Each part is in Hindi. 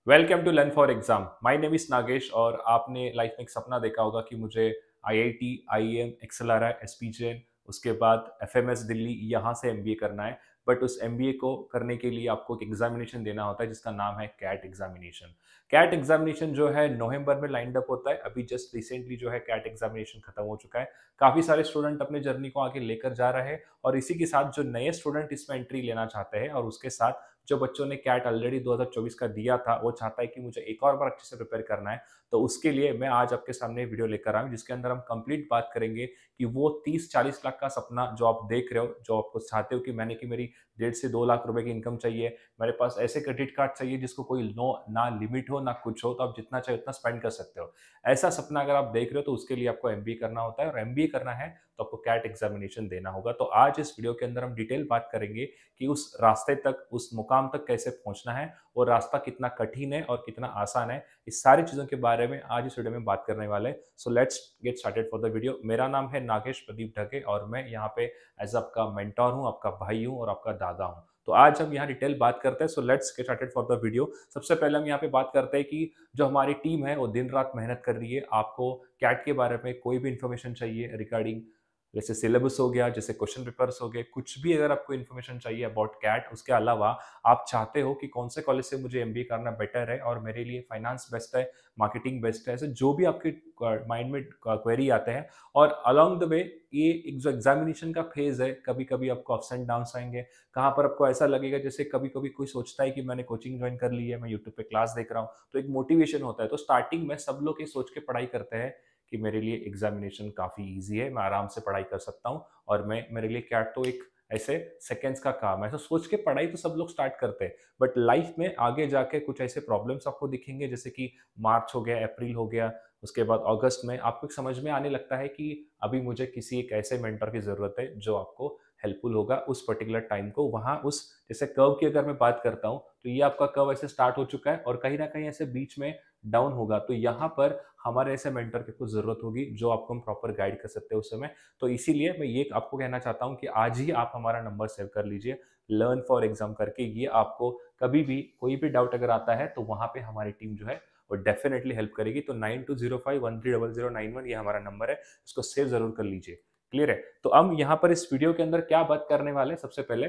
Welcome to learn for exam. My name is Nagesh और आपने लाइफ में एक सपना देखा होगा कि मुझे आईआईटी, आईएम, एक्सेलरा, एसपीजेन, उसके बाद एफएमएस दिल्ली यहाँ से एमबीए करना है। बट उस एमबीए को करने के लिए आपको एक एग्जामिनेशन देना होता है जिसका नाम है कैट एग्जामिनेशन। कैट एग्जामिनेशन जो है नवंबर में लाइंड अप होता है। अभी जस्ट रिसेंटली जो है कैट एग्जामिनेशन खत्म हो चुका है। काफी सारे स्टूडेंट अपने जर्नी को आगे लेकर जा रहे हैं और इसी के साथ जो नए स्टूडेंट इसमें एंट्री लेना चाहते हैं और उसके साथ जो बच्चों ने कैट ऑलरेडी 2024 का दिया था वो चाहता है कि मुझे एक और बार अच्छे से प्रिपेयर करना है। तो उसके लिए मैं आज आपके सामने वीडियो लेकर आया हूं जिसके अंदर हम कंप्लीट बात करेंगे कि वो 30-40 लाख का सपना जो आप देख रहे हो, जो आपको चाहते हो कि मैंने कि मेरी 1.5 से 2 लाख रुपए की इनकम चाहिए, मेरे पास ऐसे क्रेडिट कार्ड चाहिए जिसको कोई नो ना लिमिट हो ना कुछ हो, तो आप जितना चाहे उतना स्पेंड कर सकते हो। ऐसा सपना अगर आप देख रहे हो तो उसके लिए आपको एमबीए करना होता है और एमबीए करना है तो आपको कैट एग्जामिनेशन देना होगा। तो आज इस वीडियो के अंदर हम डिटेल बात करेंगे कि उस रास्ते तक, उस मुकाम तक कैसे पहुंचना है और रास्ता कितना कठिन है और कितना आसान है। इस सारी चीजों के बारे में आज इस वीडियो में बात करने वाले हैं। So let's get started for the video. मेरा नाम है नागेश प्रदीप ढगे और मैं यहाँ पे एज आपका मेंटोर हूँ, आपका भाई हूँ और आपका दादा हूँ। तो आज हम यहाँ डिटेल बात करते हैं। So let's get started for the video. सबसे पहले हम यहाँ पे बात करते हैं कि जो हमारी टीम है वो दिन रात मेहनत कर रही है। आपको कैट के बारे में कोई भी इंफॉर्मेशन चाहिए रिगार्डिंग, जैसे सिलेबस हो गया, जैसे क्वेश्चन पेपर्स हो गए, कुछ भी अगर आपको इन्फॉर्मेशन चाहिए अबाउट कैट, उसके अलावा आप चाहते हो कि कौन से कॉलेज से मुझे एमबीए करना बेटर है और मेरे लिए फाइनेंस बेस्ट है, मार्केटिंग बेस्ट है, ऐसे जो भी आपके माइंड में क्वेरी आते हैं। और अलोंग द वे ये एक जो एग्जामिनेशन का फेज है, कभी कभी आपको अप्स एंड डाउन आएंगे। कहाँ पर आपको ऐसा लगेगा जैसे कभी कभी कोई सोचता है कि मैंने कोचिंग ज्वाइन कर ली है, मैं यूट्यूब पे क्लास देख रहा हूँ, तो एक मोटिवेशन होता है। तो स्टार्टिंग में सब लोग ये सोच के पढ़ाई करते हैं कि मेरे लिए एग्जामिनेशन काफ़ी ईजी है, मैं आराम से पढ़ाई कर सकता हूँ और मैं मेरे लिए कैट तो एक ऐसे सेकेंड्स का काम है, ऐसा सोच के पढ़ाई तो सब लोग स्टार्ट करते हैं। बट लाइफ में आगे जाके कुछ ऐसे प्रॉब्लम्स आपको दिखेंगे जैसे कि मार्च हो गया, अप्रैल हो गया, उसके बाद अगस्त में आपको समझ में आने लगता है कि अभी मुझे किसी एक ऐसे मेंटर की ज़रूरत है जो आपको हेल्पफुल होगा उस पर्टिकुलर टाइम को। वहाँ उस जैसे कर्व की अगर मैं बात करता हूँ तो ये आपका कर्व ऐसे स्टार्ट हो चुका है और कहीं ना कहीं ऐसे बीच में डाउन होगा, तो यहाँ पर हमारे ऐसे मेंटर की कुछ ज़रूरत होगी जो आपको हम प्रॉपर गाइड कर सकते हैं उस समय। तो इसीलिए मैं ये आपको कहना चाहता हूँ कि आज ही आप हमारा नंबर सेव कर लीजिए, लर्न फॉर एग्जाम करके। ये आपको कभी भी कोई भी डाउट अगर आता है तो वहाँ पे हमारी टीम जो है वो डेफिनेटली हेल्प करेगी। तो 9205130091 ये हमारा नंबर है, इसको सेव जरूर कर लीजिए। क्लियर है? तो हम यहाँ पर इस वीडियो के अंदर क्या बात करने वाले हैं, सबसे पहले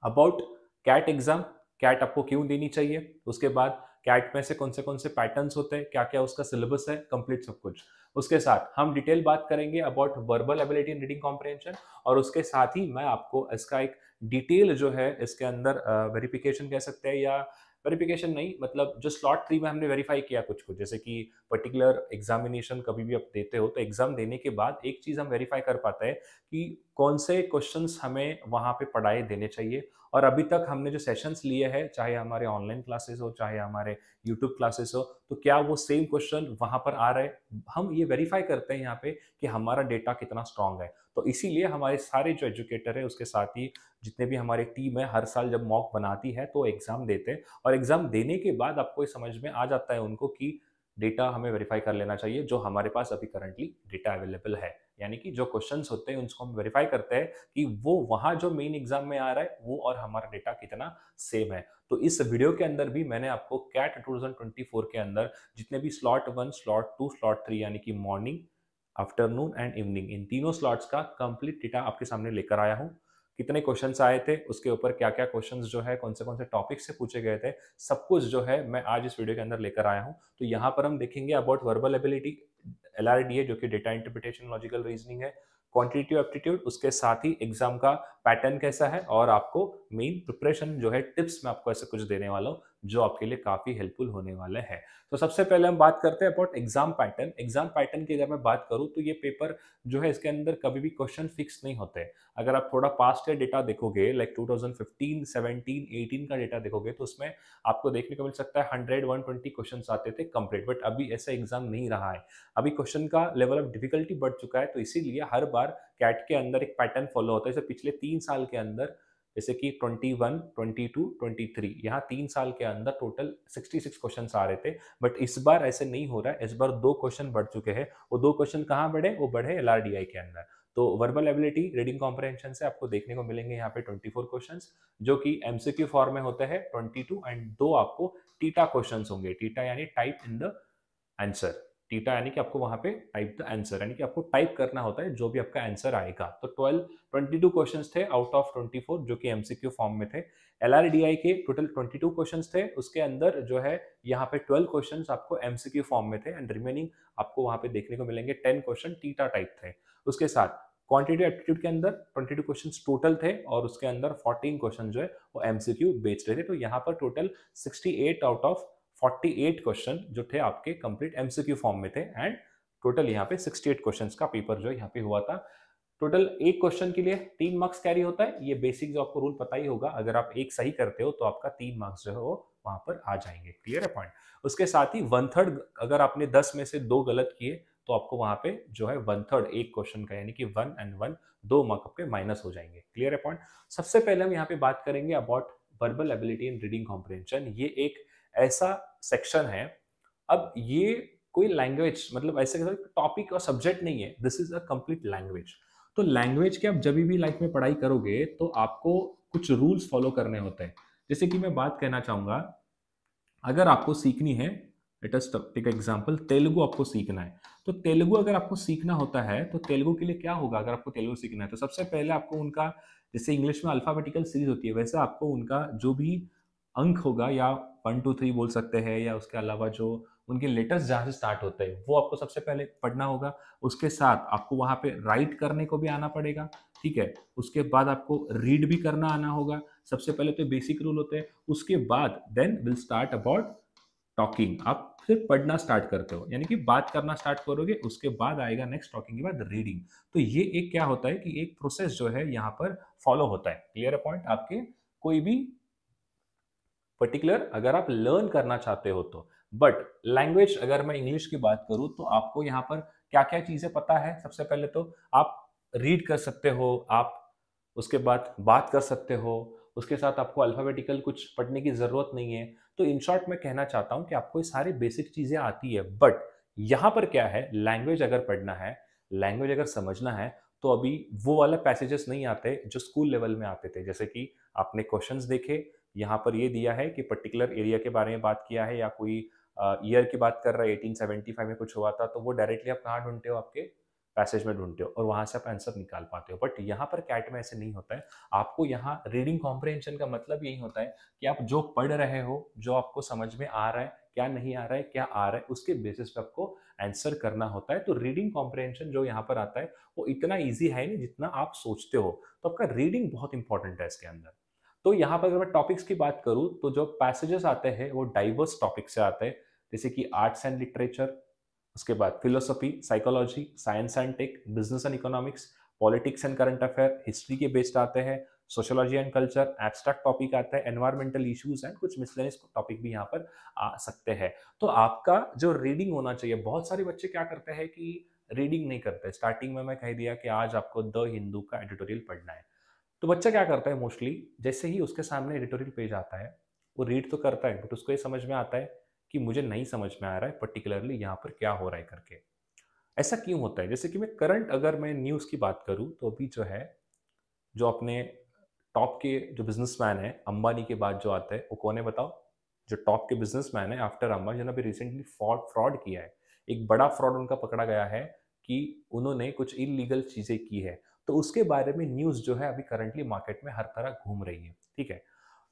अबाउट कैट एग्जाम, कैट आपको क्यों देनी चाहिए, उसके बाद कैट में से कौन से पैटर्न्स होते हैं, क्या क्या उसका सिलेबस है, कंप्लीट सब कुछ। उसके साथ हम डिटेल बात करेंगे about verbal ability in reading comprehension और उसके साथ ही मैं आपको इसका एक डिटेल जो है इसके अंदर वेरिफिकेशन कह सकते हैं, या वेरिफिकेशन नहीं, मतलब जो स्लॉट 3 में हमने वेरीफाई किया कुछ कुछ, जैसे कि पर्टिकुलर एग्जामिनेशन कभी भी आप देते हो तो एग्जाम देने के बाद एक चीज हम वेरीफाई कर पाते हैं कि कौन से क्वेश्चंस हमें वहां पे पढ़ाए देने चाहिए। और अभी तक हमने जो सेशंस लिए हैं, चाहे हमारे ऑनलाइन क्लासेस हो चाहे हमारे यूट्यूब क्लासेस हो, तो क्या वो सेम क्वेश्चन वहां पर आ रहे हैं, हम ये वेरीफाई करते हैं यहाँ पे कि हमारा डेटा कितना स्ट्रांग है। तो इसीलिए हमारे सारे जो एजुकेटर है उसके साथ ही जितने भी हमारी टीम है हर साल जब मॉक बनाती है तो एग्जाम देते हैं और एग्जाम देने के बाद आपको ये समझ में आ जाता है उनको कि डेटा हमें वेरीफाई कर लेना चाहिए जो हमारे पास अभी करंटली डेटा अवेलेबल है। यानी कि जो क्वेश्चंस होते हैं उनको हम वेरीफाई करते हैं कि वो वहां जो मेन एग्जाम में आ रहा है वो और हमारा डेटा कितना सेम है। तो इस वीडियो के अंदर भी मैंने आपको कैट 2024 के अंदर जितने भी स्लॉट 1, स्लॉट 2, स्लॉट 3 यानी कि मॉर्निंग, आफ्टरनून एंड इवनिंग, इन तीनों स्लॉट्स का कंप्लीट डेटा आपके सामने लेकर आया हूँ। कितने क्वेश्चंस आए थे, उसके ऊपर क्या क्या क्वेश्चंस जो है कौन से टॉपिक से पूछे गए थे, सब कुछ जो है मैं आज इस वीडियो के अंदर लेकर आया हूँ। तो यहाँ पर हम देखेंगे अबाउट वर्बल एबिलिटी, एलआरडीए जो कि डेटा इंटरप्रिटेशन लॉजिकल रीजनिंग है, क्वांटिटेटिव एप्टीट्यूड, उसके साथ ही एग्जाम का पैटर्न कैसा है और आपको मेन प्रिपरेशन जो है टिप्स मैं आपको ऐसे कुछ देने वाला हूँ जो आपके लिए काफी हेल्पफुल होने वाले हैं। तो सबसे पहले हम बात करते हैं about exam pattern. Exam pattern की अगर मैं बात करूँ तो ये पेपर जो है इसके अंदर कभी भी क्वेश्चन फिक्स नहीं होते। अगर आप थोड़ा पास्ट ईयर डेटा देखोगे, लाइक 2015, 17, 18 का डेटा देखोगे तो उसमें आपको देखने को मिल सकता है 100, 120 क्वेश्चन आते थे कंप्लीट। बट अभी ऐसा एग्जाम नहीं रहा है, अभी क्वेश्चन का लेवल ऑफ डिफिकल्टी बढ़ चुका है। तो इसीलिए हर बार कैट के अंदर एक पैटर्न फॉलो होता है। जैसे पिछले 3 साल के अंदर, जैसे कि 21, 22, 23, यहाँ 3 साल के अंदर टोटल 66 क्वेश्चन आ रहे थे। बट इस बार ऐसे नहीं हो रहा है, इस बार 2 क्वेश्चन बढ़ चुके हैं। वो 2 क्वेश्चन कहाँ बढ़े, वो बढ़े एलआरडीआई के अंदर। तो वर्बल एबिलिटी रीडिंग कॉम्प्रिहेंशन से आपको देखने को मिलेंगे यहाँ पे 24 क्वेश्चंस जो कि एमसीक्यू फॉर्म में होते हैं 22 एंड 2 आपको टीटा क्वेश्चंस होंगे। टीटा यानी type in the answer. Theta यानी कि आपको वहां पे टाइप द आंसर, यानी कि आपको टाइप करना होता है जो भी आपका आंसर आएगा। तो 22 क्वेश्चंस थे आउट ऑफ 24 जो कि एमसीक्यू फॉर्म में थे। एलआरडीआई के टोटल 22 क्वेश्चंस थे, उसके अंदर जो है यहाँ पे 12 क्वेश्चंस आपको एमसीक्यू फॉर्म में थे एंड रिमेनिंग आपको वहां पे देखने को मिलेंगे 10 क्वेश्चन टीटा टाइप थे। उसके साथ क्वांटिटी एप्टीट्यूड के अंदर 22 क्वेश्चंस टोटल थे और उसके अंदर 14 क्वेश्चन जो है वो एमसीक्यू बेस्ड रहे थे। तो यहाँ पर टोटल 68 आउट ऑफ 48 क्वेश्चन जो थे आपके कंप्लीट एमसीक्यू फॉर्म में थे एंड टोटल यहाँ पे 68 क्वेश्चंस का पेपर जो यहाँ पे हुआ था। टोटल एक क्वेश्चन के लिए 3 मार्क्स कैरी होता है, ये बेसिक जो आपको रूल पता ही होगा। अगर आप एक सही करते हो तो आपका 3 मार्क्स जो है वो वहां पर आ जाएंगे। क्लियर है पॉइंट। उसके साथ ही 1/3 अगर आपने 10 में से 2 गलत किए तो आपको वहां पे जो है 1/3 एक क्वेश्चन का यानी कि 1 एंड 1 2 मार्क आपके माइनस हो जाएंगे। क्लियर है पॉइंट। सबसे पहले हम यहाँ पे बात करेंगे about verbal ability in reading comprehension. ये एक ऐसा सेक्शन है, अब ये कोई लैंग्वेज मतलब ऐसे टॉपिक और सब्जेक्ट नहीं है, this is a complete language. तो लैंग्वेज के आप जब भी लाइफ में पढ़ाई करोगे तो आपको कुछ रूल्स फॉलो करने होते हैं। जैसे कि मैं बात कहना चाहूंगा, अगर आपको सीखनी है, let us take example, Telugu आपको सीखना है, तो तेलुगु अगर आपको सीखना होता है तो तेलुगु के लिए क्या होगा, अगर आपको तेलुगु सीखना है तो सबसे पहले आपको उनका, जैसे इंग्लिश में अल्फाबेटिकल सीरीज होती है वैसे आपको उनका जो भी अंक होगा या 1 2 3 बोल सकते हैं, या उसके अलावा जो उनके लेटर्स जहाँ से स्टार्ट होते हैं वो आपको सबसे पहले पढ़ना होगा। उसके साथ आपको वहाँ पे राइट करने को भी आना पड़ेगा, ठीक है। उसके बाद आपको रीड भी करना आना होगा। सबसे पहले तो बेसिक रूल होते हैं, उसके बाद then will start about talking. आप फिर पढ़ना स्टार्ट करते हो, यानी कि बात करना स्टार्ट करोगे, उसके बाद आएगा नेक्स्ट टॉकिंग के बाद रीडिंग। तो ये एक क्या होता है कि एक प्रोसेस जो है यहाँ पर फॉलो होता है। क्लियर है पॉइंट। आपके कोई भी पर्टिकुलर अगर आप लर्न करना चाहते हो तो, बट लैंग्वेज अगर मैं इंग्लिश की बात करूं तो आपको यहाँ पर क्या क्या चीजें पता है। सबसे पहले तो आप रीड कर सकते हो, आप उसके बाद बात कर सकते हो, उसके साथ आपको अल्फाबेटिकल कुछ पढ़ने की जरूरत नहीं है। तो इन शॉर्ट मैं कहना चाहता हूं कि आपको ये सारी बेसिक चीजें आती है, बट यहाँ पर क्या है, लैंग्वेज अगर पढ़ना है, लैंग्वेज अगर समझना है तो अभी वो वाला पैसेजेस नहीं आते जो स्कूल लेवल में आते थे। जैसे कि आपने क्वेश्चंस देखे, यहाँ पर ये दिया है कि पर्टिकुलर एरिया के बारे में बात किया है या कोई ईयर की बात कर रहा है, 1875 में कुछ हुआ था, तो वो डायरेक्टली आप कहाँ ढूंढते हो, आपके पैसेज में ढूंढते हो और वहां से आप आंसर निकाल पाते हो। बट यहाँ पर कैट में ऐसे नहीं होता है। आपको यहाँ रीडिंग कॉम्प्रिहेंशन का मतलब यही होता है कि आप जो पढ़ रहे हो, जो आपको समझ में आ रहा है, क्या नहीं आ रहा है, क्या आ रहा है, उसके बेसिस पे आपको आंसर करना होता है। तो रीडिंग कॉम्प्रिहेंशन जो यहाँ पर आता है वो इतना ईजी है नहीं जितना आप सोचते हो। तो आपका रीडिंग बहुत इंपॉर्टेंट है इसके अंदर। तो यहाँ पर अगर मैं टॉपिक्स की बात करूँ तो जो पैसेजेस आते हैं वो डाइवर्स टॉपिक से आते हैं, जैसे कि आर्ट्स एंड लिटरेचर, उसके बाद philosophy, psychology, science and tech, business and economics, politics and current affair, history के बेस्ड आते हैं, sociology and culture, abstract topic आता है, एनवायरमेंटल इश्यूज एंड कुछ मिसलेनियस टॉपिक भी यहाँ पर आ सकते हैं। तो आपका जो रीडिंग होना चाहिए, बहुत सारे बच्चे क्या करते हैं कि रीडिंग नहीं करते। स्टार्टिंग में मैं कह दिया कि आज आपको द हिंदू का एडिटोरियल पढ़ना है, तो बच्चा क्या करता है मोस्टली, जैसे ही उसके सामने एडिटोरियल पेज आता है वो रीड तो करता है, बट उसको ये समझ में आता है कि मुझे नहीं समझ में आ रहा है पर्टिकुलरली यहाँ पर क्या हो रहा है करके। ऐसा क्यों होता है? जैसे कि मैं करंट अगर मैं न्यूज़ की बात करूँ तो अभी जो है, जो अपने टॉप के जो बिजनेसमैन है, अंबानी के बाद जो आता है वो कौन है बताओ? जो टॉप के बिजनेसमैन है आफ्टर अंबानी, जिन्होंने अभी रिसेंटली फ्रॉड किया है। एक बड़ा फ्रॉड उनका पकड़ा गया है कि उन्होंने कुछ इलीगल चीजें की है। तो उसके बारे में न्यूज जो है अभी करंटली मार्केट में हर तरह घूम रही है, ठीक है।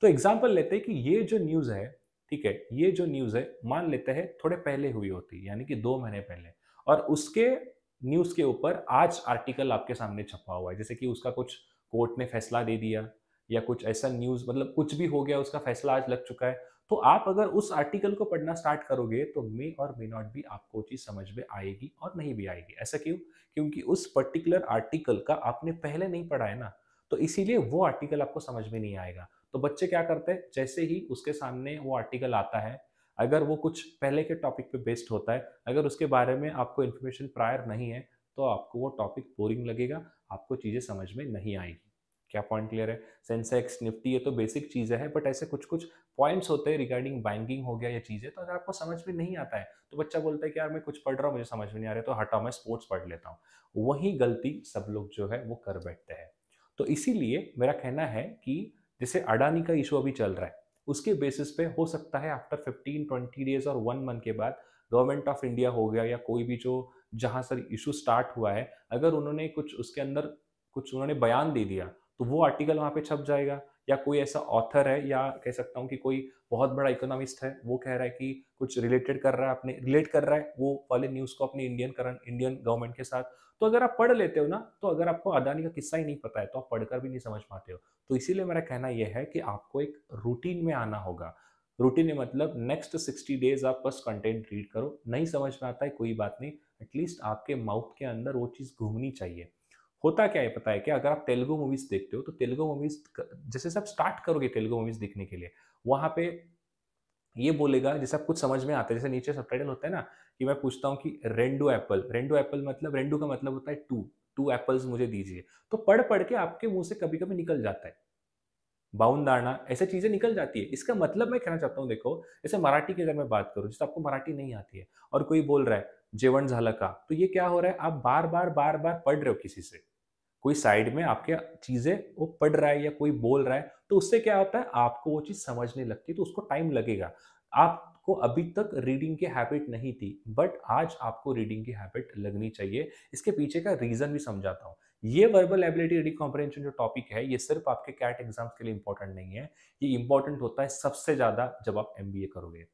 तो एग्जाम्पल लेते हैं कि ये जो न्यूज है, ठीक है, ये जो न्यूज है मान लेते हैं थोड़े पहले हुई होती, यानी कि 2 महीने पहले, और उसके न्यूज के ऊपर आज आर्टिकल आपके सामने छपा हुआ है, जैसे कि उसका कुछ कोर्ट ने फैसला दे दिया या कुछ ऐसा न्यूज, मतलब कुछ भी हो गया, उसका फैसला आज लग चुका है। तो आप अगर उस आर्टिकल को पढ़ना स्टार्ट करोगे तो मे और मे नॉट भी आपको चीज समझ में आएगी और नहीं भी आएगी। ऐसा क्यों? क्योंकि उस पर्टिकुलर आर्टिकल का आपने पहले नहीं पढ़ा है ना, तो इसीलिए वो आर्टिकल आपको समझ में नहीं आएगा। तो बच्चे क्या करते हैं, जैसे ही उसके सामने वो आर्टिकल आता है, अगर वो कुछ पहले के टॉपिक पे बेस्ड होता है, अगर उसके बारे में आपको इन्फॉर्मेशन प्रायर नहीं है, तो आपको वो टॉपिक बोरिंग लगेगा, आपको चीजें समझ में नहीं आएगी। क्या पॉइंट क्लियर है? सेंसेक्स निफ्टी ये तो बेसिक चीजें हैं, बट ऐसे कुछ कुछ पॉइंट्स होते हैं रिगार्डिंग बैंकिंग हो गया, ये चीजें तो अगर आपको समझ में नहीं आता है तो बच्चा बोलता है कि यार मैं कुछ पढ़ रहा हूँ, मुझे समझ में नहीं आ रहा है, तो हटा मैं स्पोर्ट्स पढ़ लेता हूँ। वही गलती सब लोग जो है वो कर बैठते हैं। तो इसीलिए मेरा कहना है कि जैसे अडानी का इशू अभी चल रहा है, उसके बेसिस पे हो सकता है आफ्टर 15-20 डेज और 1 मंथ के बाद गवर्नमेंट ऑफ इंडिया हो गया या कोई भी जो जहाँ सर इशू स्टार्ट हुआ है, अगर उन्होंने कुछ उसके अंदर कुछ उन्होंने बयान दे दिया, तो वो आर्टिकल वहाँ पे छप जाएगा। या कोई ऐसा ऑथर है या कह सकता हूँ कि कोई बहुत बड़ा इकोनॉमिस्ट है, वो कह रहा है कि कुछ रिलेट कर रहा है वो वाले न्यूज़ को अपनी इंडियन गवर्नमेंट के साथ। तो अगर आप पढ़ लेते हो ना, तो अगर आपको अदानी का किस्सा ही नहीं पता है, तो आप पढ़कर भी नहीं समझ पाते हो। तो इसीलिए मेरा कहना ये है कि आपको एक रूटीन में आना होगा। रूटीन में मतलब नेक्स्ट 60 डेज़ आप बस कंटेंट रीड करो, नहीं समझ में आता है कोई बात नहीं, एटलीस्ट आपके माउथ के अंदर वो चीज़ घूमनी चाहिए। होता क्या है पता है क्या? अगर आप तेलुगु मूवीज़ देखते हो, तो तेलुगु मूवीज़ क जैसे से आप स्टार्ट करोगे तेलुगु मूवीज़ देखने के लिए, वहाँ पे ये बोलेगा जैसे आप कुछ समझ में आता है, जैसे नीचे सबटाइटल होता है ना कि मैं पूछता हूँ कि रेंडो एप्पल मतलब रेंडो का मतलब होता है 2 एप्पल्स मुझे दीजिए। तो पढ़-पढ़ के आपके मुँह से कभी-कभी निकल जाता है। बाउंदाना ऐसे चीज़ें निकल जाती है। इसका मतलब मैं कहना चाहता हूँ देखो, जैसे मराठी की अगर मैं बात करूँ, जैसे आपको मराठी नहीं आती है और कोई बोल रहा है, "जेवण झालं का?" तो ये क्या हो रहा है, आप बार-बार पढ़ रहे हो किसी से। कोई साइड में आपके चीज़ें वो पढ़ रहा है या कोई बोल रहा है, तो उससे क्या होता है, आपको वो चीज़ समझने लगती है, तो उसको टाइम लगेगा। आपको अभी तक रीडिंग की हैबिट नहीं थी, बट आज आपको रीडिंग की हैबिट लगनी चाहिए। इसके पीछे का रीज़न भी समझाता हूँ। ये वर्बल एबिलिटी रीडिंग कॉम्प्रिहेंशन जो टॉपिक है, ये सिर्फ़ आपके कैट एग्ज़ाम्स के लिए इम्पोर्टेंट नहीं है, ये इम्पोर्टेंट होता है सबसे ज़्यादा जब आप एमबीए करोगे।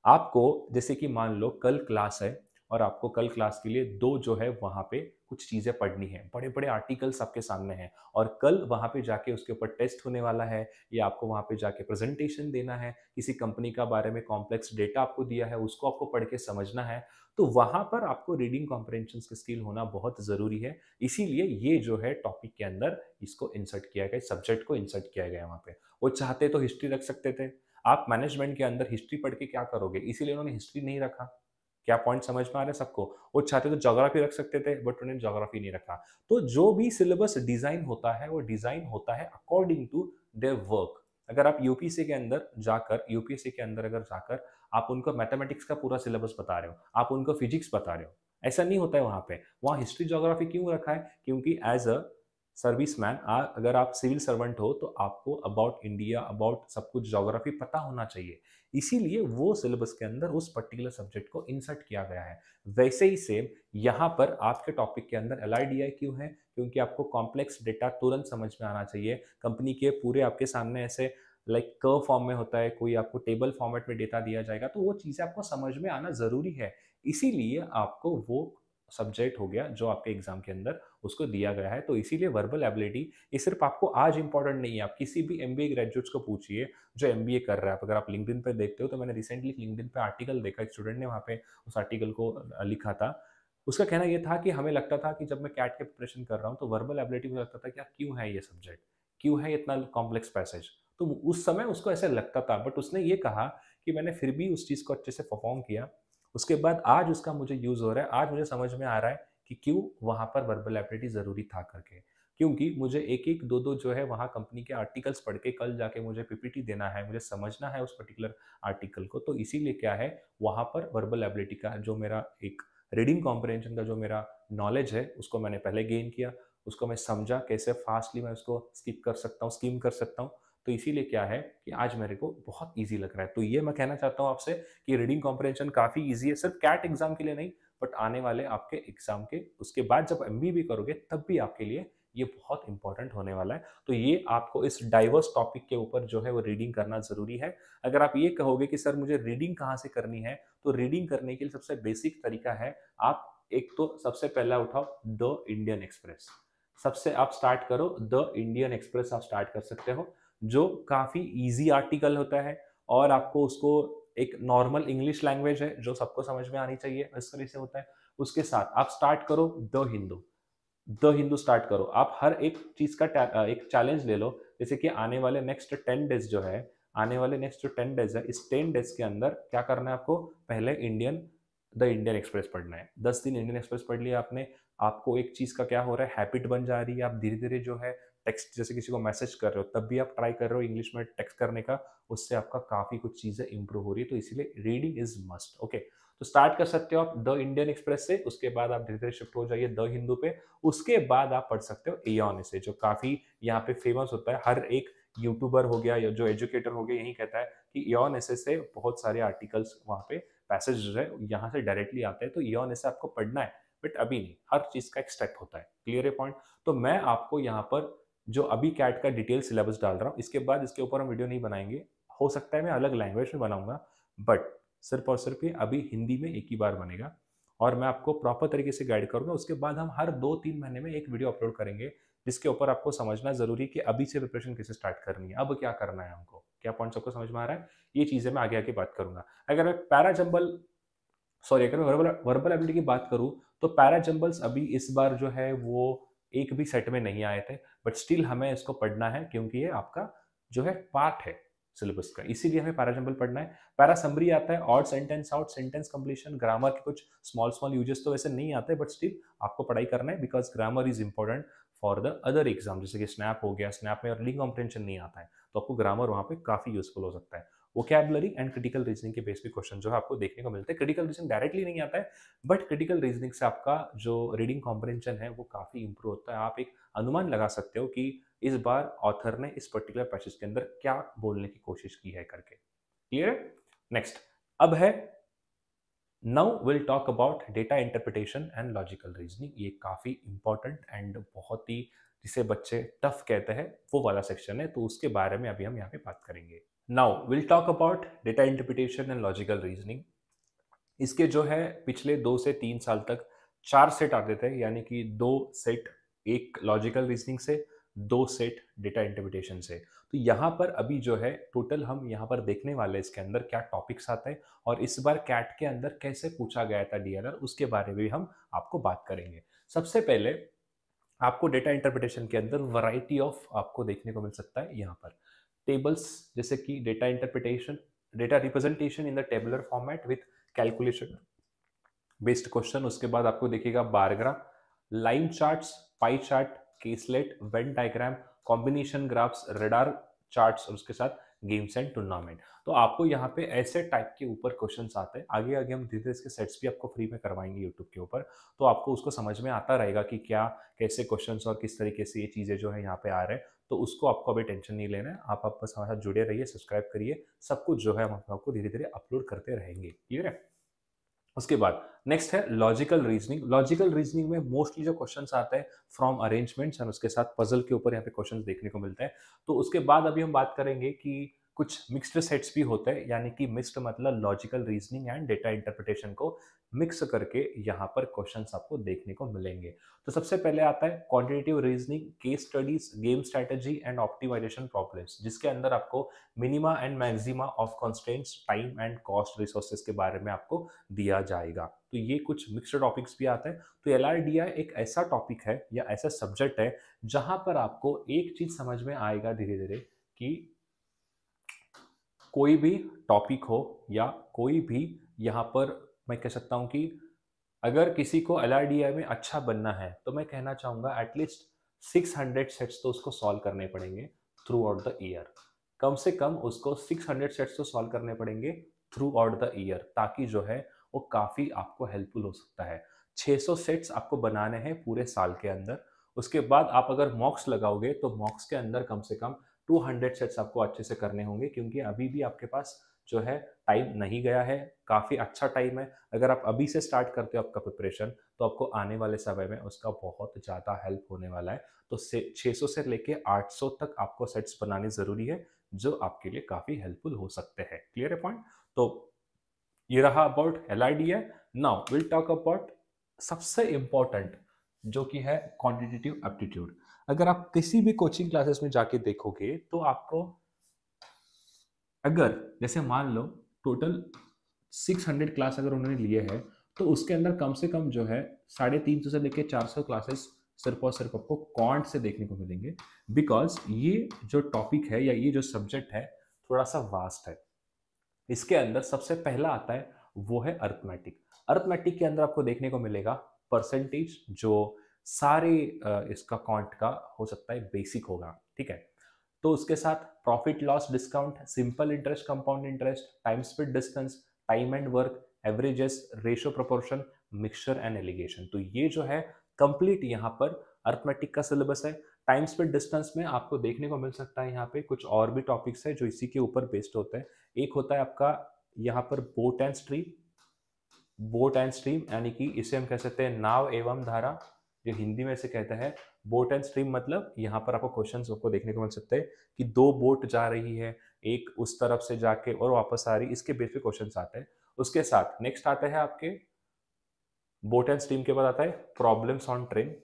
आपको जैसे कि मान लो कल क्लास है और आपको कल क्लास के लिए 2 जो है वहाँ पे कुछ चीज़ें पढ़नी है। बड़े-बड़े आर्टिकल्स आपके सामने हैं और कल वहाँ पे जाके उसके ऊपर टेस्ट होने वाला है या आपको वहाँ पे जाके प्रेज़ेंटेशन देना है, किसी कंपनी का बारे में कॉम्प्लेक्स डेटा आपको दिया है, उसको आपको पढ़ के समझना है। तो वहाँ पर आपको रीडिंग कॉम्प्रिहेंशन की स्किल होना बहुत ज़रूरी है। इसीलिए ये जो है टॉपिक के अंदर इसको इंसर्ट किया गया, सब्जेक्ट को इंसर्ट किया गया है वहाँ पे। वो चाहते तो हिस्ट्री रख सकते थे, आप मैनेजमेंट के अंदर हिस्ट्री पढ़ के क्या करोगे? इसीलिए उन्होंने हिस्ट्री नहीं रखा। क्या पॉइंट समझ में आ रहा है सबको? वो चाहते तो ज्योग्राफी रख सकते थे, बट उन्होंने ज्योग्राफी नहीं रखा। तो जो भी सिलेबस डिज़ाइन होता है, वो डिज़ाइन होता है अकॉर्डिंग टू देयर वर्क। अगर आप यूपीएससी के अंदर अगर जाकर आप उनको मैथमेटिक्स का पूरा सिलेबस बता रहे हो, आप उनको फिजिक्स बता रहे हो, ऐसा नहीं होता है वहाँ पे। वहाँ हिस्ट्री, ज्योग्राफी क्यों रखा है? क्योंकि एज़ अ सर्विसमैन अगर आप सिविल सर्वेंट हो, तो आपको अबाउट इंडिया, अबाउट सब कुछ ज्योग्राफी पता होना चाहिए। इसीलिए वो सिलेबस के अंदर उस पर्टिकुलर सब्जेक्ट को इंसर्ट किया गया है। वैसे ही सेम यहाँ पर आपके टॉपिक के अंदर एलआईडीआई क्यों है? क्योंकि आपको कॉम्प्लेक्स डेटा तुरंत समझ में आना चाहिए। कंपनी के पूरे आपके सामने ऐसे लाइक कर्व फॉर्म में होता है, कोई आपको टेबल फॉर्मेट में डेटा दिया जाएगा, तो वो चीज़ें आपको समझ में आना ज़रूरी है। इसीलिए आपको वो सब्जेक्ट हो गया जो आपके एग्जाम के अंदर उसको दिया गया है। तो इसीलिए वर्बल एबिलिटी ये सिर्फ आपको आज इंपॉर्टेंट नहीं है, आप किसी भी एमबीए ग्रेजुएट्स को पूछिए जो एमबीए कर रहा है। अगर आप लिंक्डइन पे देखते हो, तो मैंने रिसेंटली लिंक्डइन पे आर्टिकल देखा, एक स्टूडेंट ने वहाँ पे उस आर्टिकल को लिखा था। उसका कहना ये था कि हमें लगता था कि जब मैं कैट की प्रिपरेशन कर रहा हूँ, तो वर्बल एबिलिटी मुझे लगता था कि यार क्यों है ये सब्जेक्ट, क्यों है इतना कॉम्प्लेक्स पैसेज। तो उस समय उसको ऐसा लगता था, बट उसने ये कहा कि मैंने फिर भी उस चीज़ को अच्छे से परफॉर्म किया। उसके बाद आज उसका मुझे यूज़ हो रहा है, आज मुझे समझ में आ रहा है कि क्यों वहाँ पर वर्बल एबिलिटी ज़रूरी था करके। क्योंकि मुझे 1-1, 2-2 जो है वहाँ कंपनी के आर्टिकल्स पढ़ के कल जाके मुझे पीपीटी देना है, मुझे समझना है उस पर्टिकुलर आर्टिकल को। तो इसीलिए क्या है, वहाँ पर वर्बल एबिलिटी का जो मेरा एक रीडिंग कॉम्प्रिहेंशन का जो मेरा नॉलेज है, उसको मैंने पहले गेन किया, उसको मैं समझा कैसे फास्टली मैं उसको स्किप कर सकता हूँ, स्किम कर सकता हूँ। तो इसीलिए क्या है कि आज मेरे को बहुत ईज़ी लग रहा है। तो ये मैं कहना चाहता हूँ आपसे कि रीडिंग कॉम्प्रिहेंशन काफ़ी ईज़ी है, सिर्फ कैट एग्ज़ाम के लिए नहीं, बट आने वाले आपके एग्जाम के उसके बाद जब एमबीए भी करोगे, तब भी आपके लिए ये बहुत इंपॉर्टेंट होने वाला है। तो ये आपको इस डाइवर्स टॉपिक के ऊपर जो है वो रीडिंग करना ज़रूरी है। अगर आप ये कहोगे कि सर मुझे रीडिंग कहाँ से करनी है, तो रीडिंग करने के लिए सबसे बेसिक तरीका है, आप एक तो सबसे पहला उठाओ द इंडियन एक्सप्रेस। सबसे आप स्टार्ट करो, द इंडियन एक्सप्रेस आप स्टार्ट कर सकते हो, जो काफ़ी ईज़ी आर्टिकल होता है और आपको उसको एक नॉर्मल इंग्लिश लैंग्वेज है जो सबको समझ में आनी चाहिए, इस तरह से होता है। उसके साथ आप स्टार्ट करो द हिंदू स्टार्ट करो। आप हर एक चीज़ का एक चैलेंज ले लो, जैसे कि आने वाले नेक्स्ट 10 डेज़ जो है, आने वाले नेक्स्ट जो 10 डेज़ है, इस 10 डेज़ के अंदर क्या करना है आपको, पहले द इंडियन एक्सप्रेस पढ़ना है। 10 दिन इंडियन एक्सप्रेस पढ़ लिया आपने, आपको एक चीज़ का क्या हो रहा है, हैबिट बन जा रही है, आप धीरे-धीरे जो है टेक्स्ट जैसे किसी को मैसेज कर रहे हो, तब भी आप ट्राई कर रहे हो इंग्लिश में टेक्स्ट करने का, उससे आपका काफ़ी कुछ चीज़ें इंप्रूव हो रही है, तो इसीलिए रीडिंग इज़ मस्ट, ओके। तो स्टार्ट कर सकते हो आप द इंडियन एक्सप्रेस से, उसके बाद आप धीरे-धीरे शिफ्ट हो जाइए द हिंदू पे, उसके बाद आप पढ़ सकते हो एऑन से, जो काफ़ी यहाँ पे फेमस होता है, हर एक यूट्यूबर हो गया या जो एजुकेटर हो गया यही कहता है कि इयॉन एसे से बहुत सारे आर्टिकल्स वहाँ पे पैसेज जो है यहाँ से डायरेक्टली आते हैं, तो इयॉन एसे आपको पढ़ना है, बट अभी नहीं, हर चीज़ का एक स्टेप होता है। क्लियर है पॉइंट? तो मैं आपको यहाँ पर जो अभी कैट का डिटेल सिलेबस डाल रहा हूँ, इसके बाद इसके ऊपर हम वीडियो नहीं बनाएंगे, हो सकता है मैं अलग लैंग्वेज में बनाऊंगा, बट सिर्फ और सिर्फ ये अभी हिंदी में एक ही बार बनेगा और मैं आपको प्रॉपर तरीके से गाइड करूंगा। उसके बाद हम हर 2-3 महीने में एक वीडियो अपलोड करेंगे जिसके ऊपर आपको समझना जरूरी कि अभी से प्रिपरेशन कैसे स्टार्ट करनी है, अब क्या करना है हमको, क्या पॉइंट्स आपको समझ में आ रहा है, ये चीजें मैं आगे आगे बात करूंगा। अगर मैं पैराजंबल सॉरी अगर मैं वर्बल वर्बल एबिलिटी की बात करूं तो पैराजंबल्स अभी इस बार जो है वो एक भी सेट में नहीं आए थे, बट स्टिल हमें इसको पढ़ना है क्योंकि ये आपका जो है पार्ट है सिलेबस का, इसीलिए हमें पैराजंबल पढ़ना है। पैरा समरी आता है, odd sentence out, sentence completion, grammar के कुछ स्मॉल स्मॉल यूजेस तो वैसे नहीं आते, बट स्टिल आपको पढ़ाई करना है because grammar is important for the other exam. जैसे कि स्नैप हो गया, स्नैप में रीडिंग कॉम्प्रिहेंशन नहीं आता है तो आपको ग्रामर वहाँ पे काफी यूजफुल हो सकता है। वोकैबुलरी एंड क्रिटिकल रीजनिंग के बेस पे क्वेश्चन जो है आपको देखने को मिलते हैं। क्रिटिकल रीजनिंग डायरेक्टली नहीं आता है, बट क्रिटिकल रीजनिंग से आपका जो रीडिंग कॉम्प्रिहेंशन है वो काफी इंप्रूव होता है। आप एक अनुमान लगा सकते हो कि इस बार ऑथर ने इस पर्टिकुलर पैसेज के अंदर क्या बोलने की कोशिश की है करके। क्लियर है? नेक्स्ट अब है now will talk about data interpretation and logical reasoning. ये काफी इंपॉर्टेंट एंड बहुत ही जिसे बच्चे टफ कहते हैं वो वाला सेक्शन है, तो उसके बारे में अभी हम यहाँ पे बात करेंगे। Now will talk about data interpretation and logical reasoning. इसके जो है पिछले 2 से 3 साल तक 4 सेट आते थे, यानी कि 2 सेट एक लॉजिकल रीजनिंग से, 2 सेट डेटा इंटरप्रिटेशन से। तो यहाँ पर अभी जो है टोटल हम यहाँ पर देखने वाले इसके अंदर क्या टॉपिक्स आते हैं और इस बार कैट के अंदर कैसे पूछा गया था डीएलआर, उसके बारे में भी हम आपको बात करेंगे। सबसे पहले आपको डेटा इंटरप्रिटेशन के अंदर वैरायटी ऑफ आपको देखने को मिल सकता है यहाँ पर टेबल्स, जैसे कि data interpretation, data representation in the tabular format with calculation based question. उसके बाद आपको देखिएगा bar graph, line charts, pie chart, caselet, Venn diagram, combination graphs, radar charts और उसके साथ गेम्स एंड टूर्नामेंट। तो आपको यहाँ पे ऐसे टाइप के ऊपर क्वेश्चंस आते हैं। आगे आगे हम धीरे धीरे इसके सेट्स भी आपको फ्री में करवाएंगे यूट्यूब के ऊपर, तो आपको उसको समझ में आता रहेगा कि क्या कैसे क्वेश्चंस और किस तरीके से ये चीज़ें जो है यहाँ पे आ रहे हैं। तो उसको आपको अभी टेंशन नहीं लेना है, आप बस हमारे साथ जुड़े रहिए, सब्सक्राइब करिए, सब कुछ जो है हम आपको धीरे धीरे अपलोड करते रहेंगे। क्लियर है? उसके बाद नेक्स्ट है लॉजिकल रीजनिंग। लॉजिकल रीजनिंग में मोस्टली जो क्वेश्चंस आते हैं फ्रॉम अरेंजमेंट्स और उसके साथ पजल के ऊपर यहाँ पे क्वेश्चंस देखने को मिलते हैं। तो उसके बाद अभी हम बात करेंगे कि कुछ मिक्स्ड सेट्स भी होते हैं, यानी कि मिक्स्ड मतलब logical reasoning and data interpretation को मिक्स करके यहाँ पर क्वेश्चंस आपको देखने को मिलेंगे। तो सबसे पहले आता है quantitative reasoning, case studies, game strategy and optimisation problems, जिसके अंदर आपको minima and maxima of constraints, time and cost, resources के बारे में आपको दिया जाएगा। तो ये कुछ मिक्स्ड टॉपिक्स भी आते हैं। तो एलआरडीआई एक ऐसा टॉपिक है या ऐसा सब्जेक्ट है जहां पर आपको एक चीज समझ में आएगा धीरे धीरे कि कोई भी टॉपिक हो या कोई भी यहाँ पर मैं कह सकता हूँ कि अगर किसी को एलआरडीआई में अच्छा बनना है तो मैं कहना चाहूँगा एटलीस्ट 600 सेट्स तो उसको सॉल्व करने पड़ेंगे थ्रू आउट द ईयर। कम से कम उसको 600 सेट्स तो सॉल्व करने पड़ेंगे थ्रू आउट द ईयर, ताकि जो है वो काफ़ी आपको हेल्पफुल हो सकता है। 600 सेट्स आपको बनाने हैं पूरे साल के अंदर। उसके बाद आप अगर मॉक्स लगाओगे तो मॉक्स के अंदर कम से कम 200 सेट्स आपको अच्छे से करने होंगे, क्योंकि अभी भी आपके पास जो है टाइम नहीं गया है, काफ़ी अच्छा टाइम है। अगर आप अभी से स्टार्ट करते हो आपका प्रिपरेशन तो आपको आने वाले समय में उसका बहुत ज़्यादा हेल्प होने वाला है। तो 600 से लेके 800 तक आपको सेट्स बनाने ज़रूरी है, जो आपके लिए काफ़ी हेल्पफुल हो सकते हैं। क्लियर है पॉइंट? तो ये रहा about LRDI. Now will talk about सबसे इम्पोर्टेंट जो कि है क्वांटिटेटिव एप्टीट्यूड। अगर आप किसी भी कोचिंग क्लासेस में जाके देखोगे तो आपको अगर जैसे मान लो टोटल 600 क्लास अगर उन्होंने लिए हैं तो उसके अंदर कम से कम जो है 350 से लेकर 400 क्लासेस सिर्फ और सिर्फ आपको क्वांट से देखने को मिलेंगे, बिकॉज ये जो टॉपिक है या ये जो सब्जेक्ट है थोड़ा सा वास्ट है। इसके अंदर सबसे पहला आता है वो है अर्थमेटिक। अर्थमेटिक के अंदर आपको देखने को मिलेगा परसेंटेज, जो सारे इसका क्वांट का हो सकता है बेसिक होगा, ठीक है। तो उसके साथ profit loss discount, simple interest, compound interest, time speed distance, time and work, averages, ratio proportion, mixture and allegation. तो ये जो है कंप्लीट यहाँ पर अर्थमेटिक का सिलेबस है। टाइम स्पीड डिस्टेंस में आपको देखने को मिल सकता है यहाँ पे कुछ और भी टॉपिक्स है जो इसी के ऊपर बेस्ड होते हैं। एक होता है आपका यहाँ पर boat and stream, boat and stream यानी कि इसे हम कह सकते हैं नाव एवं धारा, जो हिंदी में से कहते हैं बोट एंड स्ट्रीम। मतलब यहाँ पर आपको क्वेश्चंस आपको देखने को मिल सकते हैं कि दो बोट जा रही है, एक उस तरफ से जाके और वापस आ रही, इसके बेस पे क्वेश्चंस आते हैं। उसके साथ नेक्स्ट आते हैं आपके बोट एंड स्ट्रीम के बाद आता है प्रॉब्लम्स ऑन ट्रेन,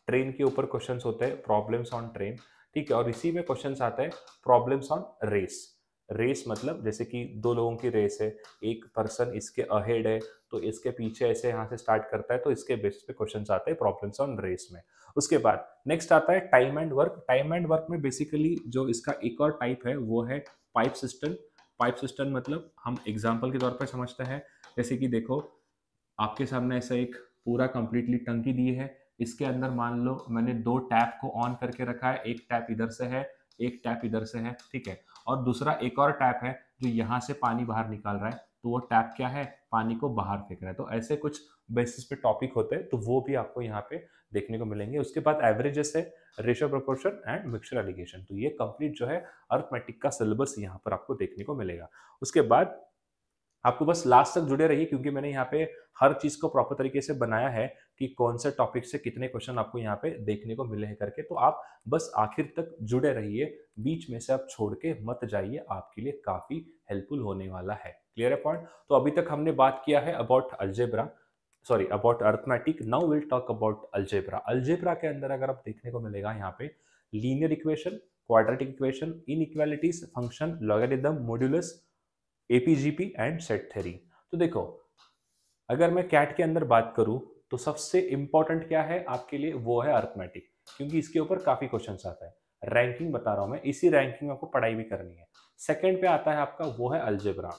ट्रेन के ऊपर क्वेश्चंस होते हैं प्रॉब्लम्स ऑन ट्रेन, ठीक है। और इसी में क्वेश्चंस आते हैं प्रॉब्लम्स ऑन रेस। रेस मतलब जैसे कि दो लोगों की रेस है, एक पर्सन इसके अहेड है तो इसके पीछे ऐसे यहाँ से स्टार्ट करता है, तो इसके बेसिस पे क्वेश्चंस आते हैं प्रॉब्लम्स ऑन रेस में। उसके बाद नेक्स्ट आता है time and work. Time and work में बेसिकली जो इसका एक और टाइप है वो है पाइप सिस्टम। पाइप सिस्टम मतलब हम एग्जाम्पल के तौर पर समझते हैं, जैसे कि देखो आपके सामने ऐसा एक पूरा कंप्लीटली टंकी दी है, इसके अंदर मान लो मैंने दो टैप को ऑन करके रखा है, एक टैप इधर से है, एक टैप इधर से है, ठीक है। और दूसरा एक और टैप है जो यहाँ से पानी बाहर निकाल रहा है, तो वो टैप क्या है, पानी को बाहर फेंक रहा है। तो ऐसे कुछ बेसिस पे टॉपिक होते हैं, तो वो भी आपको यहाँ पे देखने को मिलेंगे। उसके बाद एवरेजेस है, ratio proportion and mixture allegation. तो ये कंप्लीट जो है अर्थमेटिक का सिलेबस यहाँ पर आपको देखने को मिलेगा। उसके बाद आपको बस लास्ट तक जुड़े रहिए, क्योंकि मैंने यहाँ पे हर चीज को प्रॉपर तरीके से बनाया है कि कौन से टॉपिक से कितने क्वेश्चन आपको यहाँ पे देखने को मिले हैं करके। तो आप बस आखिर तक जुड़े रहिए, बीच में से आप छोड़ के मत जाइए, आपके लिए काफी हेल्पफुल होने वाला है। क्लियर है पॉइंट? तो अभी तक हमने बात किया है about algebra, sorry about arithmetic. Now will talk about algebra. Algebra के अंदर अगर आप देखने को मिलेगा यहाँ पे linear equation, quadratic equation, inequalities, function, logarithm, modulus, AP GP and set theory. तो देखो अगर मैं कैट के अंदर बात करूं तो सबसे इंपॉर्टेंट क्या है आपके लिए, वो है अर्थमेटिक, क्योंकि इसके ऊपर काफी क्वेश्चंस आता है। रैंकिंग बता रहा हूं मैं, इसी रैंकिंग में आपको पढ़ाई भी करनी है। सेकंड पे आता है आपका वो है अलजेब्रा,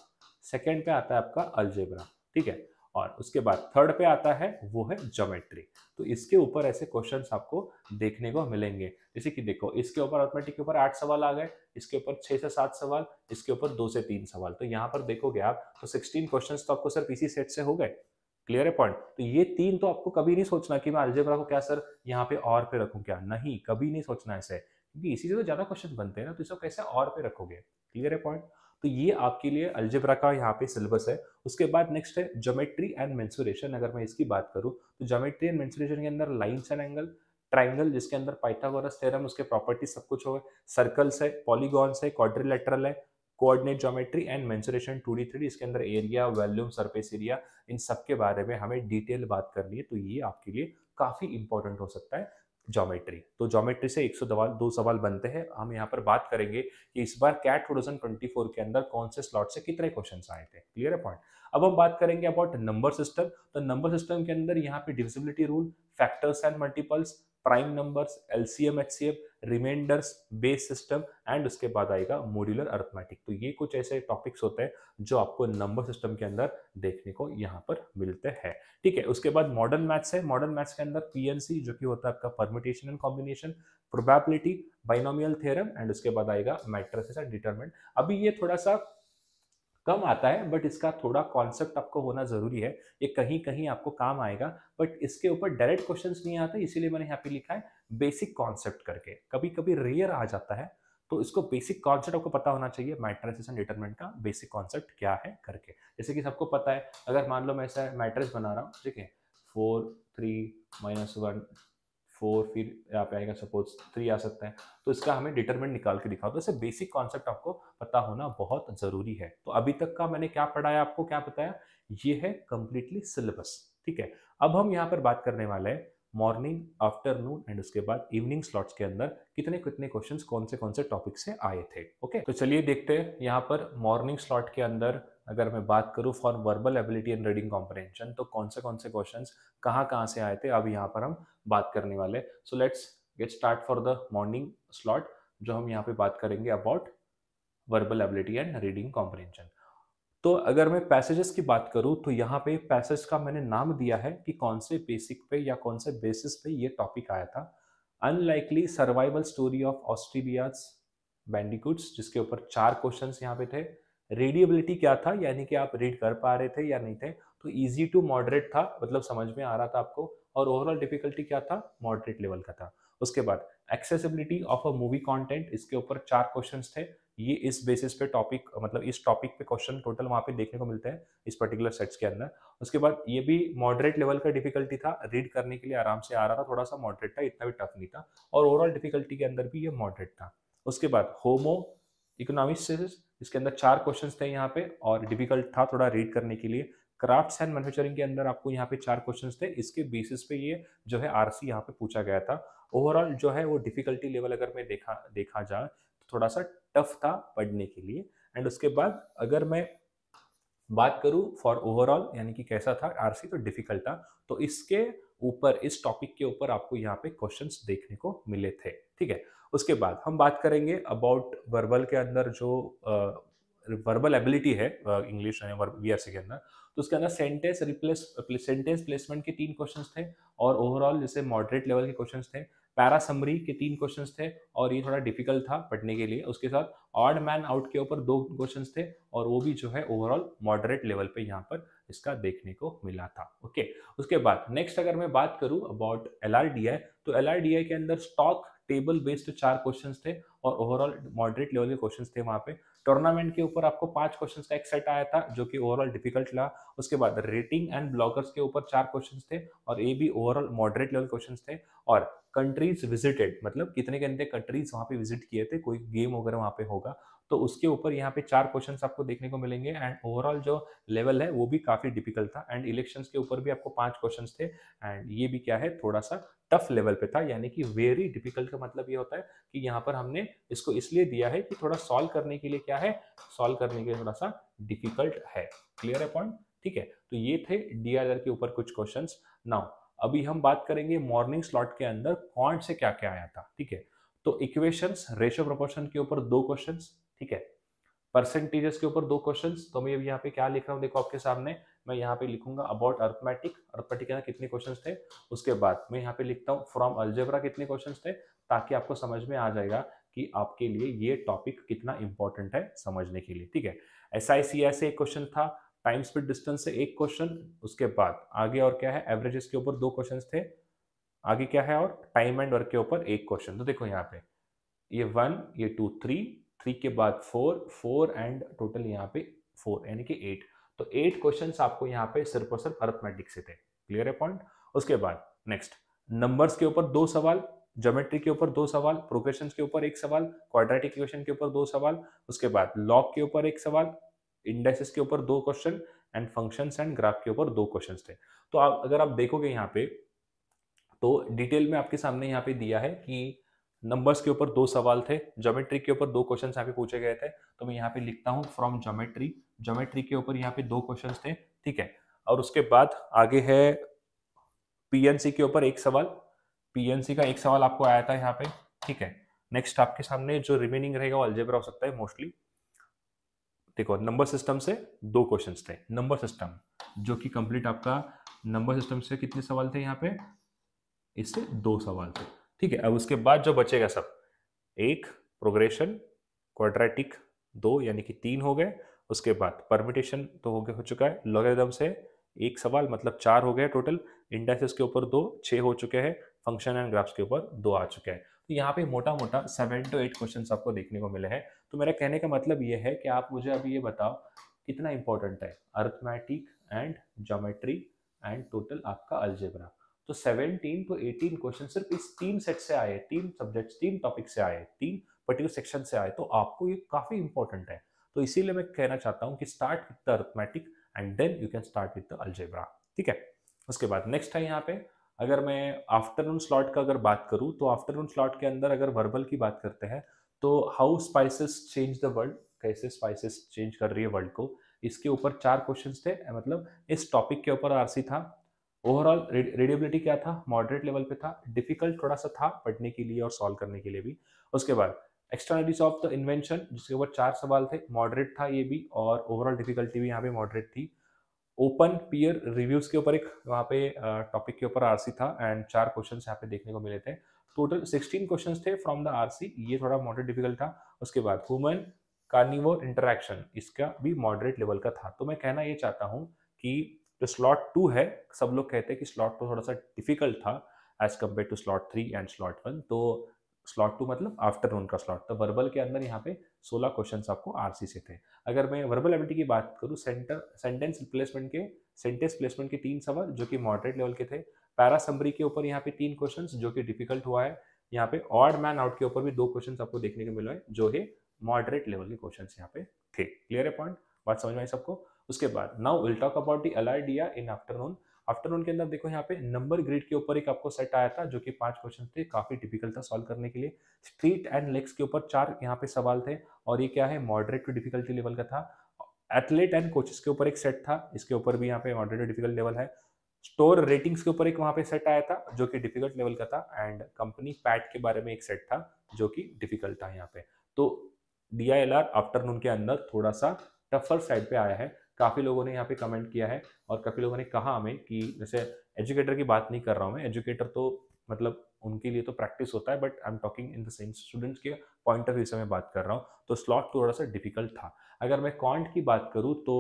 सेकंड पे आता है आपका अलजेब्रा, ठीक है। और उसके बाद थर्ड पे आता है वो है ज्योमेट्री। तो इसके ऊपर ऐसे क्वेश्चंस आपको देखने को मिलेंगे, जैसे कि देखो इसके ऊपर अर्थमेटिक के ऊपर 8 सवाल आ गए, इसके ऊपर 6 से 7 सवाल, इसके ऊपर 2 से 3 सवाल। तो यहाँ पर देखोगे आप तो 16 क्वेश्चंस तो आपको सिर्फ इसी सेट से हो गए। क्लियर है पॉइंट? तो ये तीन तो आपको कभी नहीं सोचना कि मैं अलजेब्रा को क्या सर यहाँ पे और पे रखूं, क्या नहीं, कभी नहीं सोचना ऐसे, क्योंकि इसी से तो ज्यादा क्वेश्चन बनते हैं ना, तो इसको कैसे और पे रखोगे। क्लियर है पॉइंट? तो ये आपके लिए अलजेब्रा का यहाँ पे सिलेबस है। उसके बाद नेक्स्ट है ज्योमेट्री एंड मेंसुरेशन। अगर मैं इसकी बात करूँ तो ज्योमेट्री एंड मेंसुरेशन के अंदर लाइन्स एंड एंगल, ट्राइंगल जिसके अंदर पाइथागोरस थ्योरम, उसके प्रॉपर्टीज सब कुछ हो गए, सर्कल्स है, पॉलीगॉन्स है, क्वाड्रिलेटरल है, coordinate geometry and mensuration 2D 3D, इसके अंदर एरिया, वॉल्यूम, सरफेस एरिया, इन सब के बारे में हमें डिटेल बात करनी है। तो ये आपके लिए काफी इंपॉर्टेंट हो सकता है ज्योमेट्री। तो ज्योमेट्री से 102 सवाल बनते हैं। हम यहाँ पर बात करेंगे कि इस बार कैट 2024 के अंदर कौन से स्लॉट से कितने क्वेश्चंस आए थे। क्लियर है पॉइंट? अब हम बात करेंगे अबाउट नंबर सिस्टम। तो नंबर सिस्टम के अंदर यहाँ पे divisibility rule, factors and multiples, prime numbers, LCM, HCF, reminders, base system and उसके बाद आएगा मॉड्यूलर अर्थमेटिक। तो ये कुछ ऐसे टॉपिक्स होते हैं जो आपको नंबर सिस्टम के अंदर देखने को यहाँ पर मिलते हैं, ठीक है। उसके बाद मॉडर्न मैथ्स है। मॉडर्न मैथ्स के अंदर पीएनसी जो कि होता है आपका permutation and combination, probability, binomial theorem and उसके बाद आएगा मैट्रिसेस एंड डिटरमिनेंट। अभी ये थोड़ा सा कम आता है, बट इसका थोड़ा कॉन्सेप्ट आपको होना जरूरी है, ये कहीं कहीं आपको काम आएगा, बट इसके ऊपर डायरेक्ट क्वेश्चंस नहीं आते, इसीलिए मैंने यहाँ पे लिखा है बेसिक कॉन्सेप्ट करके। कभी कभी रेयर आ जाता है, तो इसको बेसिक कॉन्सेप्ट आपको पता होना चाहिए, मैट्रिसेस एंड डिटरमिनेंट का बेसिक कॉन्सेप्ट क्या है करके। जैसे कि सबको पता है, अगर मान लो मैं ऐसा मैट्रिक्स बना रहा हूँ, ठीक है, 4 3 -1 4, फिर यहाँ पे आएगा सपोज 3 आ सकता है, तो इसका हमें डिटरमिनेंट निकाल के दिखाओ। तो ऐसे बेसिक कॉन्सेप्ट आपको पता होना बहुत जरूरी है। तो अभी तक का मैंने क्या पढ़ाया, आपको क्या बताया, ये है कंप्लीटली सिलेबस, ठीक है। अब हम यहाँ पर बात करने वाले हैं मॉर्निंग, आफ्टरनून एंड उसके बाद इवनिंग स्लॉट्स के अंदर कितने कितने क्वेश्चंस कौन से टॉपिक से आए थे। ओके, तो चलिए देखते हैं यहाँ पर मॉर्निंग स्लॉट के अंदर अगर मैं बात करूँ for verbal ability and reading comprehension, तो कौन से क्वेश्चंस कहाँ से आए थे, अब यहाँ पर हम बात करने वाले। So let's get start for the morning slot, जो हम यहाँ पे बात करेंगे about verbal ability and reading comprehension. तो अगर मैं पैसेजेस की बात करूं तो यहाँ पे पैसेज का मैंने नाम दिया है कि कौन से बेसिक पे या कौन से बेसिस पे ये टॉपिक आया था। Unlikely survival story of Australia's bandicoots, जिसके ऊपर 4 क्वेश्चंस यहाँ पे थे। रीडेबिलिटी क्या था, यानी कि आप रीड कर पा रहे थे या नहीं थे, तो इजी टू मॉडरेट था, मतलब समझ में आ रहा था आपको। और ओवरऑल डिफिकल्टी क्या था, मॉडरेट लेवल का था। उसके बाद accessibility of a movie content, इसके ऊपर 4 क्वेश्चंस थे। ये इस बेसिस पे टॉपिक, मतलब इस टॉपिक पे क्वेश्चन टोटल वहाँ पे देखने को मिलते हैं इस पर्टिकुलर सेट्स के अंदर। उसके बाद ये भी मॉडरेट लेवल का डिफिकल्टी था, रीड करने के लिए आराम से आ रहा था, थोड़ा सा मॉडरेट था, इतना भी टफ नहीं था, और ओवरऑल डिफिकल्टी के अंदर भी ये मॉडरेट था। उसके बाद होमो इकोनॉमिक्स, इसके अंदर 4 क्वेश्चंस थे यहाँ पे और डिफिकल्ट था थोड़ा रीड करने के लिए। क्राफ्ट्स एंड मैन्युफैक्चरिंग के अंदर आपको यहाँ पे 4 क्वेश्चंस थे, इसके बेसिस पे ये जो है आरसी यहाँ पे पूछा गया था। ओवरऑल जो है वो डिफिकल्टी लेवल अगर मैं देखा जाए तो थोड़ा सा टफ था पढ़ने के लिए। एंड उसके बाद अगर मैं बात करूं फॉर ओवरऑल यानी कि कैसा था आरसी, तो डिफिकल्ट था। तो इसके ऊपर, इस टॉपिक के ऊपर आपको यहाँ पे क्वेश्चंस देखने को मिले थे, ठीक है। उसके बाद हम बात करेंगे अबाउट वर्बल के अंदर जो वर्बल एबिलिटी है इंग्लिश वीआरसी के अंदर, तो उसके अंदर सेंटेंस प्लेसमेंट के 3 क्वेश्चंस थे और ओवरऑल जैसे मॉडरेट लेवल के क्वेश्चंस थे। पैरा समरी के 3 क्वेश्चंस थे और ये थोड़ा डिफिकल्ट था पढ़ने के लिए। उसके साथ ऑड मैन आउट के ऊपर 2 क्वेश्चंस थे और वो भी जो है ओवरऑल मॉडरेट लेवल पे यहाँ पर इसका देखने को मिला था, ओके। उसके बाद नेक्स्ट अगर मैं बात करूं अबाउट एलआरडीआई, तो एलआरडीआई के अंदर स्टॉक टेबल बेस्ड 4 क्वेश्चंस थे और ओवरऑल मॉडरेट लेवल के क्वेश्चंस थे वहां पे। टूर्नामेंट के ऊपर आपको 5 क्वेश्चंस का एक सेट आया था जो कि ओवरऑल डिफिकल्ट लगा। उसके बाद रेटिंग एंड ब्लॉगर्स के ऊपर 4 क्वेश्चंस थे और ये भी ओवरऑल मॉडरेट लेवल क्वेश्चंस थे। और कंट्रीज विजिटेड, मतलब कितने कितने कंट्रीज वहां पे विजिट किए थे, कोई गेम वगैरह वहां पे होगा तो उसके ऊपर यहाँ पे 4 क्वेश्चंस आपको देखने को मिलेंगे। एंड ओवरऑल जो लेवल है वो भी काफी डिफिकल्ट था। एंड इलेक्शंस के ऊपर भी आपको 5 क्वेश्चंस थे एंड ये भी क्या है थोड़ा सा टफ लेवल पे था, यानी कि वेरी डिफिकल्ट का मतलब ये होता है कि यहाँ पर हमने इसको इसलिए दिया है कि थोड़ा सॉल्व करने के लिए क्या है, सॉल्व करने के लिए थोड़ा सा डिफिकल्ट है। क्लियर है पॉइंट, ठीक है। तो ये थे डीआरआर के ऊपर कुछ क्वेश्चंस। नाउ अभी हम बात करेंगे मॉर्निंग स्लॉट के अंदर क्वांट से क्या क्या आया था, ठीक है। तो इक्वेशंस रेशियो प्रोपोर्शन के ऊपर 2 क्वेश्चंस, ठीक है। परसेंटेजेस के ऊपर 2 क्वेश्चंस। तो मैं यहाँ पे क्या लिख रहा हूँ देखो आपके सामने, मैं यहाँ पे लिखूंगा अबाउट अर्थमेटिक, अर्थमेटिक के अंदर कितने क्वेश्चंस थे। उसके बाद मैं यहाँ पे लिखता हूँ फ्रॉम अलजेब्रा कितने क्वेश्चंस थे, ताकि आपको समझ में आ जाएगा कि आपके लिए ये टॉपिक कितना इंपॉर्टेंट है समझने के लिए, ठीक है। SICS से एक क्वेश्चन था, टाइम स्पीड डिस्टेंस से एक क्वेश्चन। उसके बाद आगे और क्या है, एवरेजेस के ऊपर 2 क्वेश्चन थे। आगे क्या है और टाइम एंड वर्क के ऊपर एक क्वेश्चन। तो देखो यहाँ पे ये 1, ये 2, 3 के बाद 4 एंड टोटल यहाँ पे 4 यानी कि 8। तो 8 क्वेश्चंस आपको यहाँ पे सिर्फ और सिर्फ अरिथमेटिक से थे। क्लियर है पॉइंट। उसके बाद नेक्स्ट नंबर्स के ऊपर 2 सवाल, ज्योमेट्री के ऊपर 2 सवाल, प्रोग्रेशन के ऊपर 1 सवाल, क्वाड्रेटिक इक्वेशन के ऊपर 2 सवाल, उसके बाद लॉग के ऊपर 1 सवाल, इंडेक्सेस के ऊपर 2 question and functions and graph के ऊपर 2 क्वेश्चन थे। तो अगर आप देखोगे यहाँ पे तो डिटेल में आपके सामने यहाँ पे दिया है कि नंबर्स के ऊपर 2 सवाल थे, ज्योमेट्री के ऊपर 2 क्वेश्चन यहाँ पे पूछे गए थे। तो मैं यहाँ पे लिखता हूँ फ्रॉम ज्योमेट्री, ज्योमेट्री के ऊपर यहाँ पे 2 क्वेश्चन थे, ठीक है। और उसके बाद आगे है पीएनसी के ऊपर 1 सवाल, पीएनसी का 1 सवाल आपको आया था यहाँ पे, ठीक है। नेक्स्ट आपके सामने जो रिमेनिंग रहेगा वो अलजेब्रा हो सकता है मोस्टली। देखो नंबर सिस्टम से 2 क्वेश्चंस थे, नंबर सिस्टम जो कि कंप्लीट आपका नंबर सिस्टम से कितने सवाल थे यहाँ पे, इससे 2 सवाल थे, ठीक है। अब उसके बाद जो बचेगा सब, एक प्रोग्रेशन, क्वाड्रेटिक 2 यानी कि 3 हो गए। उसके बाद परमिटेशन तो हो चुका है, लॉगरिथम से 1 सवाल मतलब 4 हो गए टोटल, इंडेक्सेस के ऊपर 2, 6 हो चुके हैं, फंक्शन एंड ग्राफ्स के ऊपर 2 आ चुके हैं। तो यहाँ पे मोटा मोटा 7 to 8 क्वेश्चन आपको देखने को मिले हैं। तो मेरा कहने का मतलब ये है कि आप मुझे अभी ये बताओ कितना इंपॉर्टेंट है arithmetic and geometry and total आपका अलजेब्रा। तो 17 to 18 क्वेश्चन सिर्फ इस 3 सेट से आए, 3 सब्जेक्ट्स, 3 टॉपिक से आए, 3 पर्टिकुलर सेक्शन से आए, तो आपको ये काफी इंपॉर्टेंट है। तो इसीलिए मैं कहना चाहता हूँ कि start with the arithmetic and then you can start with the algebra, ठीक है। उसके बाद नेक्स्ट है यहाँ पे, अगर मैं आफ्टरनून स्लॉट का अगर बात करूँ तो आफ्टरनून स्लॉट के अंदर अगर वर्बल की बात करते हैं तो how spices change the world, कैसे स्पाइसेस चेंज कर रही है वर्ल्ड को, इसके ऊपर 4 क्वेश्चंस थे। मतलब इस टॉपिक के ऊपर आरसी था। ओवरऑल रीडेबिलिटी क्या था, मॉडरेट लेवल पे था, डिफिकल्ट थोड़ा सा था पढ़ने के लिए और सॉल्व करने के लिए भी। उसके बाद एक्सटर्नलिटीज ऑफ द इन्वेंशन जिसके ऊपर 4 सवाल थे, मॉडरेट था ये भी और ओवरऑल डिफिकल्टी भी यहाँ पे मॉडरेट थी। ओपन पीयर रिव्यूज के ऊपर एक वहाँ पे टॉपिक के ऊपर आरसी था एंड 4 क्वेश्चंस यहाँ पे देखने को मिले थे। टोटल 16 क्वेश्चंस थे फ्रॉम द आरसी, ये थोड़ा मॉडरेट डिफिकल्ट था। उसके बाद ह्यूमन कार्निवोर इंटरेक्शन, इसका भी मॉडरेट लेवल का था। तो मैं कहना ये चाहता हूँ कि जो स्लॉट 2 है, सब लोग कहते हैं कि स्लॉट 2 थोड़ा सा डिफिकल्ट था as compare to slot 3 and slot 1। तो स्लॉट 2 मतलब आफ्टरनून का स्लॉट। तो वर्बल के अंदर यहाँ पे 16 क्वेश्चंस आपको आरसी से थे। अगर मैं वर्बल एबिलिटी की बात करूँ, सेंटेंस प्लेसमेंट के 3 सवाल जो कि मॉडरेट लेवल के थे। पैरा समरी के ऊपर यहाँ पे 3 क्वेश्चंस जो कि डिफिकल्ट हुआ है। यहाँ पे ऑड मैन आउट के ऊपर भी 2 क्वेश्चंस आपको देखने को मिले हैं जो है मॉडरेट लेवल के क्वेश्चंस यहाँ पे थे। क्लियर है पॉइंट? बात समझ में आई सबको? उसके बाद now will talk about the LRDI in afternoon. Afternoon के अंदर देखो यहाँ पे नंबर ग्रिड के ऊपर एक आपको सेट आया था जो कि 5 क्वेश्चन थे, काफी डिफिकल्ट था सॉल्व करने के लिए। स्ट्रीट एंड लेग्स के ऊपर 4 यहाँ पे सवाल थे और ये क्या है, मॉडरेट टू डिफिकल्टी लेवल का था। एथलीट एंड कोचेस के ऊपर एक सेट था, इसके ऊपर भी यहाँ पे मॉडरेट टू डिफिकल्ट लेवल है। स्टोर रेटिंग्स के ऊपर एक वहां पे सेट आया था जो कि डिफिकल्ट लेवल का था। एंड कंपनी पैट के बारे में एक सेट था जो कि डिफिकल्ट था यहाँ पे। तो डीआईएलआर आफ्टरनून के अंदर थोड़ा सा टफर साइड पे आया है। काफी लोगों ने यहाँ पे कमेंट किया है और काफी लोगों ने कहा हमें कि जैसे एजुकेटर की बात नहीं कर रहा हूँ मैं, एजुकेटर तो मतलब उनके लिए तो प्रैक्टिस होता है, but I am talking in the sense students के पॉइंट ऑफ व्यू से मैं बात कर रहा हूँ। तो स्लॉट थोड़ा सा डिफिकल्ट था। अगर मैं क्वांट की बात करूँ तो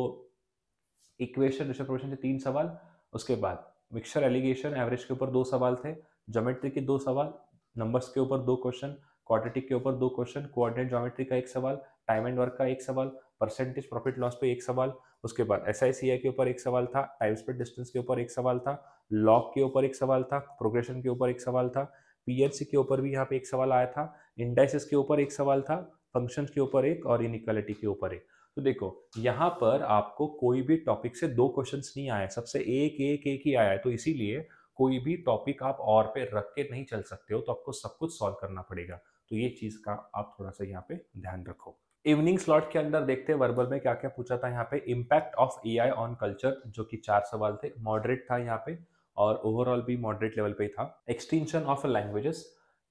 इक्वेशन डिस्ट्रीब्यूशन के 3 सवाल, उसके बाद मिक्सचर एलिगेशन एवरेज के ऊपर 2 सवाल थे, ज्योमेट्री के 2 सवाल, नंबर्स के ऊपर 2 क्वेश्चन, क्वाड्रेटिक के ऊपर 2 क्वेश्चन, कोऑर्डिनेट ज्योमेट्री का 1 सवाल, टाइम एंड वर्क का 1 सवाल, परसेंटेज प्रॉफिट लॉस पे 1 सवाल, उसके बाद एसआईसीआई के ऊपर 1 सवाल था, टाइम स्पीड डिस्टेंस के ऊपर 1 सवाल था, लॉग के ऊपर 1 सवाल था, प्रोग्रेशन के ऊपर 1 सवाल था, पीएनसी के ऊपर भी यहाँ पे 1 सवाल आया था, इंडाइसिस के ऊपर 1 सवाल था, फंक्शंस के ऊपर 1 और इनइक्वालिटी के ऊपर 1। तो देखो यहाँ पर आपको कोई भी टॉपिक से 2 क्वेश्चंस नहीं आए, सबसे एक एक एक ही आया है। तो इसीलिए कोई भी टॉपिक आप और पे रख के नहीं चल सकते हो, तो आपको सब कुछ सॉल्व करना पड़ेगा। तो ये चीज का आप थोड़ा सा यहाँ पे ध्यान रखो। इवनिंग स्लॉट के अंदर देखते हैं वर्बल में क्या क्या पूछा था। यहाँ पे impact of AI on culture जो कि 4 सवाल थे, मॉडरेट था यहाँ पे और ओवरऑल भी मॉडरेट लेवल पे ही था। Extension of languages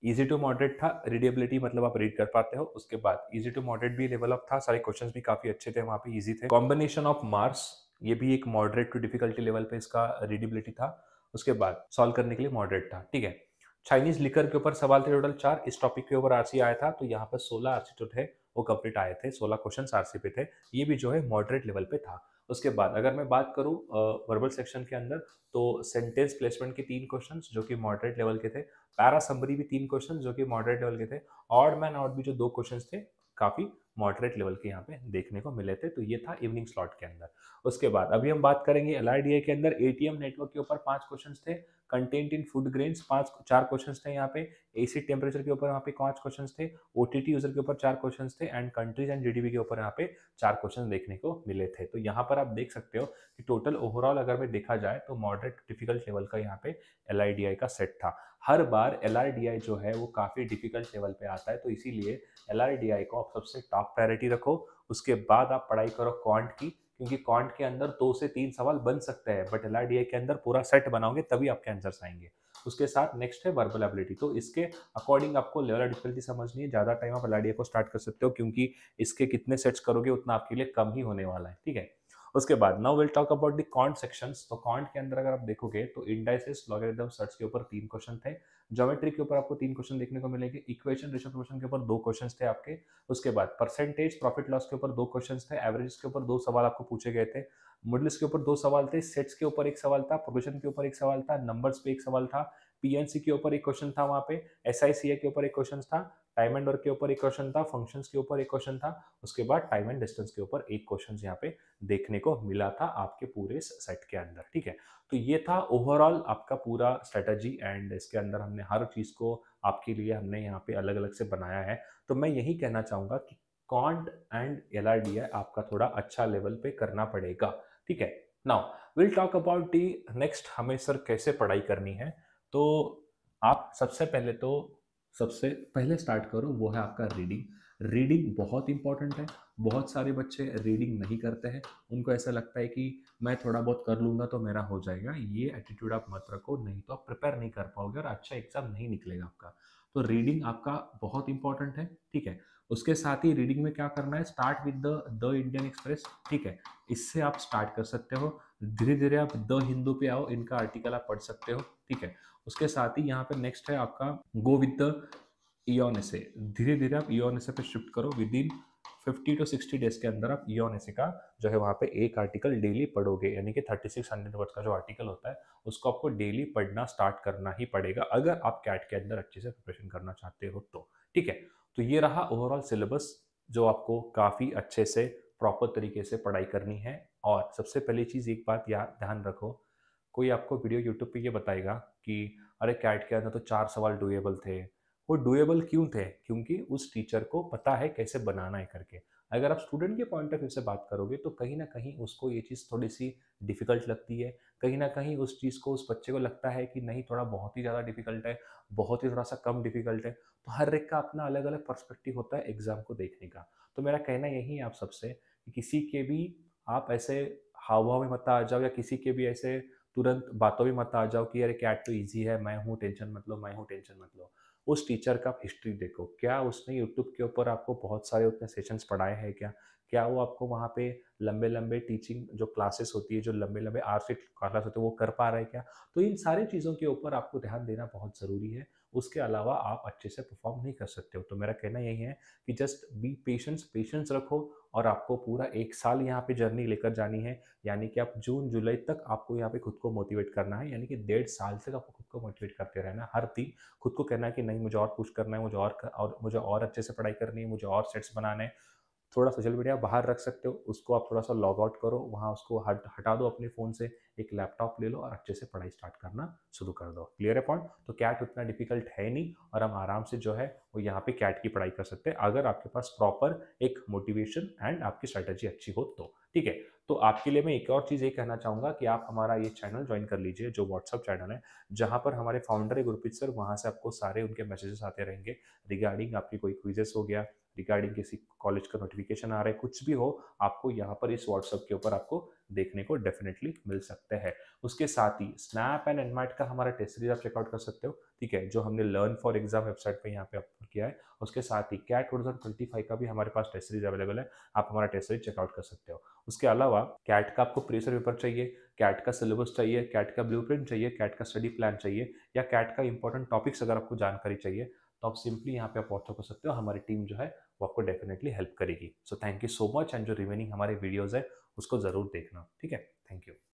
easy to moderate था, रीडेबिलिटी मतलब आप रीड कर पाते हो। उसके बाद इजी टू मॉडरेट भी लेवल अप था, सारे क्वेश्चंस भी काफी अच्छे थे, वहां पे इजी थे। कॉम्बिनेशन ऑफ मार्क्स ये भी एक मॉडरेट टू डिफिकल्टी लेवल पे इसका रीडेबिलिटी था। उसके बाद सॉल्व करने के लिए मॉडरेट था। ठीक है, चाइनीज लिकर के ऊपर सवाल थे टोटल 4, इस टॉपिक के ऊपर आरसी आया था। तो यहाँ पर 16 आरसी जो थे वो कंप्लीट आए थे, 16 क्वेश्चन आरसी पे थे, ये भी जो है मॉडरेट लेवल पे था। उसके बाद अगर मैं बात करूं वर्बल सेक्शन के अंदर, तो सेंटेंस प्लेसमेंट के 3 क्वेश्चंस जो कि मॉडरेट लेवल के थे, पैरा समरी भी 3 क्वेश्चन जो कि मॉडरेट लेवल के थे, ऑड मैन आउट भी जो 2 क्वेश्चंस थे काफी मॉडरेट लेवल के यहाँ पे देखने को मिले थे। तो ये था इवनिंग स्लॉट के अंदर। उसके बाद अभी हम बात करेंगे एलआरडीआई के अंदर। एटीएम नेटवर्क के ऊपर 5 क्वेश्चंस थे, content in food grains 4 questions थे यहाँ पे, एसी टेम्परेचर के ऊपर यहाँ पे 5 क्वेश्चंस थे, ओटीटी यूजर के ऊपर 4 क्वेश्चंस थे एंड कंट्रीज एंड जीडीपी के ऊपर यहाँ पे 4 क्वेश्चन देखने को मिले थे। तो यहाँ पर आप देख सकते हो कि टोटल ओवरऑल अगर मैं देखा जाए तो मॉडरेट डिफिकल्ट लेवल का यहाँ पे एलआरडीआई का सेट था। हर बार एलआरडीआई जो है वो काफी डिफिकल्ट लेवल पे आता है, तो इसीलिए एलआरडीआई को आप सबसे टॉप प्रायोरिटी रखो। उसके बाद आप पढ़ाई करो क्वांट की, क्योंकि क्वांट के अंदर 2 से 3 सवाल बन सकते हैं, बट एलआरडीआई के अंदर पूरा सेट बनाओगे तभी आपके आंसर्स आएंगे। उसके साथ नेक्स्ट है वर्बल एबिलिटी। तो इसके अकॉर्डिंग आपको लेवल ऑफ डिफिकल्टी समझनी है। ज्यादा टाइम आप एलआरडीआई को स्टार्ट कर सकते हो, क्योंकि इसके कितने सेट्स करोगे उतना आपके लिए कम ही होने वाला है। ठीक है, उसके बाद now will talk about the quant sections. तो क्वांट के अंदर अगर आप देखोगे तो इंडाइसेस, लॉगरिथम, सर्च के ऊपर 3 क्वेश्चन थे, ज्योमेट्री के ऊपर आपको 3 क्वेश्चन देखने को मिलेंगे, इक्वेशन डिस्ट्रीब्यूशन के ऊपर 2 क्वेश्चन थे आपके। उसके बाद परसेंटेज प्रॉफिट लॉस के ऊपर 2 क्वेश्चन थे, एवरेज के ऊपर 2 सवाल आपको पूछे गए थे, मॉडल्स के ऊपर 2 सवाल थे, सेट्स के ऊपर 1 सवाल था, प्रोग्रेशन के ऊपर 1 सवाल था, नंबर्स पे 1 सवाल था, पीएनसी के ऊपर 1 क्वेश्चन था, वहां पे एसआईसीआई के ऊपर 1 क्वेश्चन था, टाइम एंड वर्क के ऊपर 1 क्वेश्चन था, फंक्शंस के ऊपर 1 क्वेश्चन था। उसके बाद टाइम एंड डिस्टेंस के ऊपर 1 क्वेश्चन यहाँ पे देखने को मिला था आपके पूरे सेट के अंदर। ठीक है, तो ये था ओवरऑल आपका पूरा स्ट्रेटजी एंड इसके अंदर हमने हर चीज को आपके लिए हमने यहाँ पे अलग अलग से बनाया है। तो मैं यही कहना चाहूंगा कि क्वांट एंड एलआरडीआई आपका थोड़ा अच्छा लेवल पे करना पड़ेगा। ठीक है, now will talk about the next, हमें सर कैसे पढ़ाई करनी है। तो आप सबसे पहले स्टार्ट करो, वो है आपका रीडिंग। रीडिंग बहुत इंपॉर्टेंट है। बहुत सारे बच्चे रीडिंग नहीं करते हैं, उनको ऐसा लगता है कि मैं थोड़ा बहुत कर लूंगा तो मेरा हो जाएगा। ये एटीट्यूड आप मत रखो, नहीं तो आप प्रिपेयर नहीं कर पाओगे और अच्छा एग्जाम नहीं निकलेगा आपका। तो रीडिंग आपका बहुत इंपॉर्टेंट है। ठीक है, उसके साथ ही रीडिंग में क्या करना है, start with the Indian express. ठीक है, इससे आप स्टार्ट कर सकते हो, धीरे धीरे आप द हिंदू पे आओ, इनका आर्टिकल आप पढ़ सकते हो। ठीक है, उसके साथ ही यहाँ पे नेक्स्ट है आपका गो विद द इयॉन एसे। धीरे धीरे आप इयॉन एसे पे शिफ्ट करो, विद इन 50 to 60 डेज के अंदर आप इऑन एसे का जो है वहाँ पे एक आर्टिकल डेली पढ़ोगे, यानी कि 3600 वर्ड्स का जो आर्टिकल होता है उसको आपको डेली पढ़ना स्टार्ट करना ही पड़ेगा अगर आप कैट के अंदर अच्छे से प्रिपरेशन करना चाहते हो तो। ठीक है, तो ये रहा ओवरऑल सिलेबस जो आपको काफ़ी अच्छे से प्रॉपर तरीके से पढ़ाई करनी है। और सबसे पहली चीज़ एक बात याद ध्यान रखो, कोई आपको वीडियो यूट्यूब पे ये बताएगा कि अरे कैट के अंदर तो 4 सवाल डुएबल थे। वो डुएबल क्यों थे? क्योंकि उस टीचर को पता है कैसे बनाना है करके। अगर आप स्टूडेंट के पॉइंट ऑफ व्यू से बात करोगे तो कहीं न कहीं उसको ये चीज़ थोड़ी-सी डिफ़िकल्ट लगती है। कहीं न कहीं उस चीज़ को उस बच्चे को लगता है कि नहीं थोड़ा बहुत ही ज़्यादा डिफ़िकल्ट है, बहुत ही थोड़ा-सा कम डिफ़िकल्ट है। तो हर एक का अपना अलग-अलग पर्सपेक्टिव होता है एग्ज़ाम को देखने का। तो मेरा कहना यही है आप सबसे कि किसी के भी आप ऐसे हाव-भाव में मत आ जाओ या किसी के भी ऐसे तुरंत बातों में मत आ जाओ कि अरे कैट तो ईज़ी है, मैं हूँ टेंशन मत लो, मैं हूँ टेंशन मत लो। उस टीचर का आप हिस्ट्री देखो, क्या उसने यूट्यूब के ऊपर आपको बहुत सारे उतने सेशंस पढ़ाए हैं क्या? क्या वो आपको वहाँ पे लंबे-लंबे टीचिंग जो क्लासेस होती है, जो लंबे-लंबे आवर्स की क्लास होते हैं वो कर पा रहे हैं क्या? तो इन सारी चीज़ों के ऊपर आपको ध्यान देना बहुत ज़रूरी है। उसके अलावा आप अच्छे से परफ़ॉर्म नहीं कर सकते हो। तो मेरा कहना यही है कि जस्ट बी पेशेंस, पेशेंस रखो और आपको पूरा 1 साल यहाँ पे जर्नी लेकर जानी है। यानी कि आप जून जुलाई तक आपको यहाँ पे खुद को मोटिवेट करना है, यानी कि 1.5 साल तक आपको खुद को मोटिवेट करते रहना है। हर दिन खुद को कहना है कि नहीं मुझे और पुश करना है, मुझे और अच्छे से पढ़ाई करनी है, मुझे और सेट्स बनाने हैं। थोड़ा सोशल मीडिया बाहर रख सकते हो, उसको आप थोड़ा-सा लॉग आउट करो, वहाँ उसको हटा दो अपने फ़ोन से, एक लैपटॉप ले लो और अच्छे से पढ़ाई स्टार्ट करना शुरू कर दो। क्लियर है पॉइंट? तो कैट उतना डिफ़िकल्ट है नहीं और हम आराम से जो है वो यहाँ पे कैट की पढ़ाई कर सकते हैं, अगर आपके पास प्रॉपर एक मोटिवेशन एंड आपकी स्ट्रैटेजी अच्छी हो तो। ठीक है? तो आपके लिए मैं एक और चीज़ ये कहना चाहूँगा कि आप हमारा ये चैनल जॉइन कर लीजिए, जो व्हाट्सएप चैनल है, जहाँ पर हमारे फाउंडर है गुरप्रीत सर, वहाँ से आपको सारे उनके मैसेजेस आते रहेंगे रिगार्डिंग आपकी कोई क्विज़ेस हो गया, रिगार्डिंग किसी कॉलेज का नोटिफिकेशन आ रहा है, कुछ भी हो, आपको यहाँ पर इस व्हाट्सएप के ऊपर आपको देखने को डेफिनेटली मिल सकते हैं। उसके साथ ही स्नैप एंड एनमाइट का हमारा टेस्ट सीरीज आप चेकआउट कर सकते हो, ठीक है, जो हमने लर्न फॉर एग्जाम वेबसाइट पे यहाँ पे अपलोड किया है। उसके साथ ही कैट 2025 का भी हमारे पास टेस्ट सीरीज अवेलेबल है, आप हमारा टेस्ट सीरीज चेकआउट कर सकते हो। उसके अलावा कैट का आपको प्रीवियस पेपर चाहिए, कैट का सिलेबस चाहिए, कैट का ब्लूप्रिंट चाहिए, कैट का स्टडी प्लान चाहिए या कैट का इंपॉर्टेंट टॉपिक्स अगर आपको जानकारी चाहिए, तो आप सिंपली यहाँ पे आप व्हाट्सएप कर सकते हो। हमारी टीम जो है वो आपको डेफिनेटली हेल्प करेगी। So thank you so much and जो रिमेनिंग हमारे वीडियोज़ है उसको ज़रूर देखना। ठीक है? Thank you.